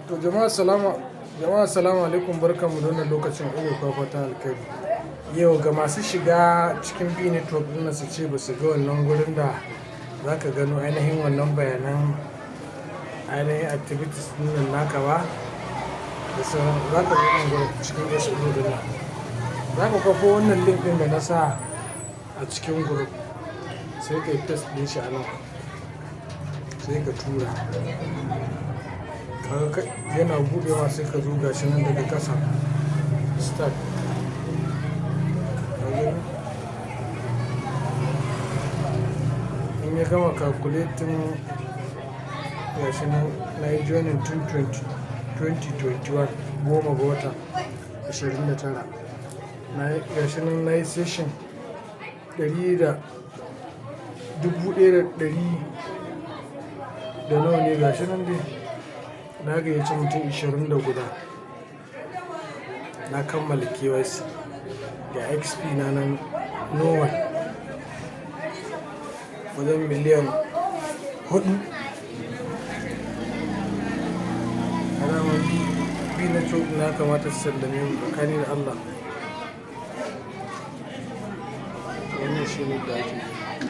To jama'a salamu alaikum, barkanmu da wannan lokacin ina kwakwata alkhairi. Yau ga masu shiga cikin B network ɗin su ce ba su ga wannan gurin da za ka gano ainihin wannan bayanan ainihin activities ɗin naka ba da sauran, za ka ga gurin cikin explore ɗin nan. Za ka kwafo wannan link ɗin da na sa a cikin group sai ka yi test ɗin shi a nan sai ka tura. Yana buɗewa sai ka zo gashi nan daga ƙasa start. In ya gama calculating gashi nan na yi joining tun 2021 goma ga wata 29 gashi nan na yi session 100,000 da nawa ne gashi nan dai na gayyaci mutum 20 da guda. Na kammala KYC ga XP na nan normal wajen miliyan 4. Alamar B network na kamata su sallame mu tsakani da Allah. Wannan shi ne da ake yi.